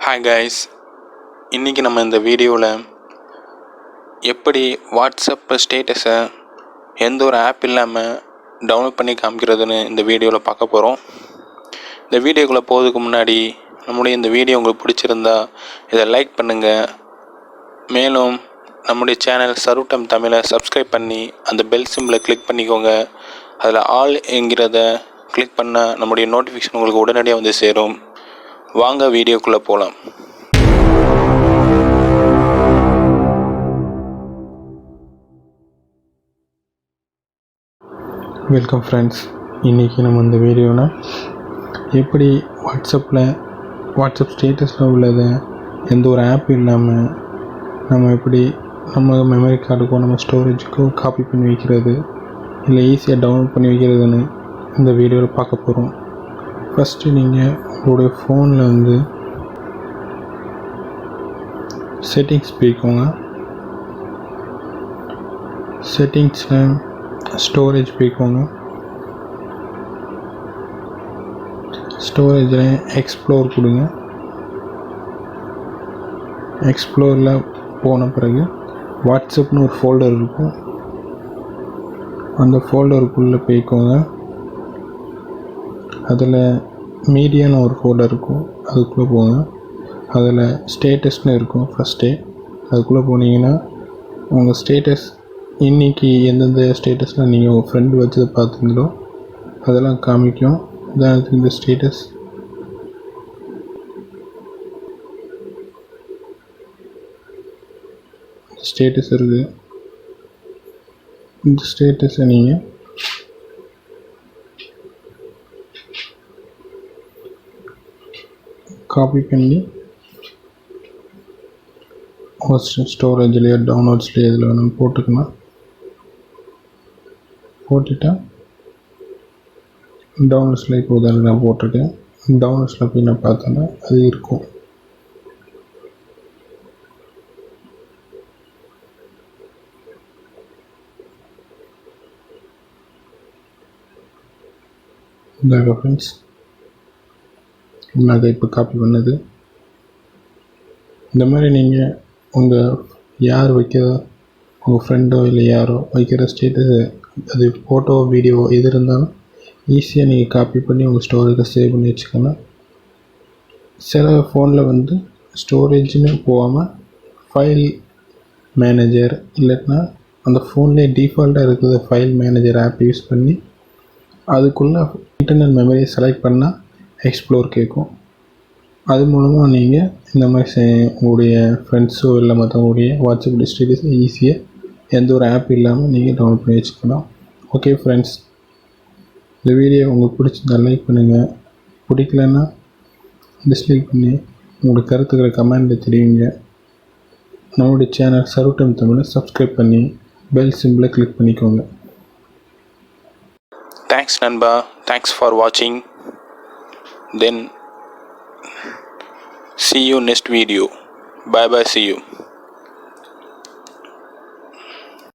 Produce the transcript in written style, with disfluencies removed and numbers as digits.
Hi guys, இன்றைக்கி நம்ம இந்த வீடியோவில் எப்படி வாட்ஸ்அப் ஸ்டேட்டஸை எந்த ஒரு ஆப் இல்லாமல் டவுன்லோட் பண்ணி காமிக்கிறதுன்னு இந்த வீடியோவில் பார்க்க போகிறோம். இந்த வீடியோக்குள்ளே போகிறதுக்கு முன்னாடி நம்முடைய இந்த வீடியோ உங்களுக்கு பிடிச்சிருந்தா இதை லைக் பண்ணுங்கள். மேலும் நம்முடைய சேனல் சருட்டம் தமிழை சப்ஸ்கிரைப் பண்ணி அந்த பெல் சிம்பிளை கிளிக் பண்ணிக்கோங்க. அதில் ஆல் என்கிறத கிளிக் பண்ணால் நம்முடைய நோட்டிஃபிகேஷன் உங்களுக்கு உடனடியாக வந்து சேரும். வாங்க வீடியோக்குள்ளே போகலாம். Welcome friends. இன்றைக்கி நம்ம இந்த வீடியோவில் எப்படி வாட்ஸ்அப் ஸ்டேட்டஸில் உள்ளதை எந்த ஒரு ஆப் இல்லாமல் நம்ம எப்படி நம்ம மெமரி கார்டுக்கோ நம்ம ஸ்டோரேஜுக்கோ காப்பி பண்ணி வைக்கிறது இல்லை ஈஸியாக டவுன்லோட் பண்ணி வைக்கிறதுன்னு இந்த வீடியோவில் பார்க்க போகிறோம். ஃபஸ்ட்டு நீங்கள் உங்களுடைய ஃபோனில் செட்டிங்ஸ் போய்க்கோங்க. செட்டிங்ஸில் ஸ்டோரேஜ் போய்க்கோங்க. ஸ்டோரேஜில் எக்ஸ்ப்ளோர் கொடுங்க. எக்ஸ்ப்ளோரில் போன பிறகு வாட்ஸ்அப்னு ஒரு ஃபோல்டர் இருக்கும். அந்த ஃபோல்டருக்குள்ளே போய்க்கோங்க. அதில் மீடியான்னு ஒரு ஃபோல்டர் இருக்கும், அதுக்குள்ளே போங்க. அதில் ஸ்டேட்டஸ்னு இருக்கும் ஃபஸ்ட்டே. அதுக்குள்ளே போனீங்கன்னா உங்கள் ஸ்டேட்டஸ் இன்றைக்கி எந்தெந்த ஸ்டேட்டஸில் நீங்கள் உங்கள் ஃப்ரெண்டு வச்சதை பார்த்தீங்களோ அதெல்லாம் காமிக்கும். உதாரணத்துக்கு இந்த ஸ்டேட்டஸ் இருக்குது. இந்த ஸ்டேட்டஸை நீங்கள் காப்பி பண்ணி ஸ்டோரேஜ்லேயோ டவுன்லோட்ஸ்லேயோ இதில் வேணும் போட்டுக்கலாம். போட்டுட்டா டவுன்லோட்ஸில் இப்போ உதாரணம் நான் போட்டிருக்கேன். டவுன்லோட்ஸில் போய் நான் பார்த்தோன்னா அது இருக்கும். இதாக ஃப்ரெண்ட்ஸ், நான் அதை இப்போ காப்பி பண்ணது. இந்த மாதிரி நீங்கள் உங்கள் யார் உங்கள் ஃப்ரெண்டோ இல்லை யாரோ வைக்கிற ஸ்டேட்டஸு, அது ஃபோட்டோ வீடியோ எது இருந்தாலும் ஈஸியாக நீங்கள் காப்பி பண்ணி உங்கள் ஸ்டோரேஜில் சேவ் பண்ணி வச்சுக்கணும். சில ஃபோனில் ஸ்டோரேஜ்னு போகாமல் ஃபைல் மேனேஜர் இல்லைன்னா அந்த ஃபோன்லேயே டிஃபால்ட்டாக இருக்கிற ஃபைல் மேனேஜர் ஆப் யூஸ் பண்ணி அதுக்குள்ளே இன்டர்னல் மெமரியை செலக்ட் பண்ணால் எக்ஸ்ப்ளோர் கேட்கும். அது மூலமாக நீங்கள் இந்த மாதிரி உங்களுடைய ஃப்ரெண்ட்ஸோ இல்லை மற்றவங்களுடைய வாட்ஸ்அப் ஸ்டேட்டஸை ஈஸியாக எந்த ஒரு ஆப் இல்லாமல் நீங்கள் டவுன்லோட் பண்ணி வச்சுக்கலாம். ஓகே ஃப்ரெண்ட்ஸ், இந்த வீடியோ உங்களுக்கு பிடிச்சிருந்தா லைக் பண்ணுங்கள். பிடிக்கலன்னா டிஸ்லைக் பண்ணி உங்களுடைய கருத்துக்களை கமெண்டில் தெரிவிங்க. நம்மளுடைய சேனல் சருட்டம் தமிழை சப்ஸ்கிரைப் பண்ணி பெல் சிம்பிளை கிளிக் பண்ணிக்கோங்க. தேங்க்ஸ் நண்பா, தேங்க்ஸ் ஃபார் வாட்சிங். Then see you next video. Bye bye, see you.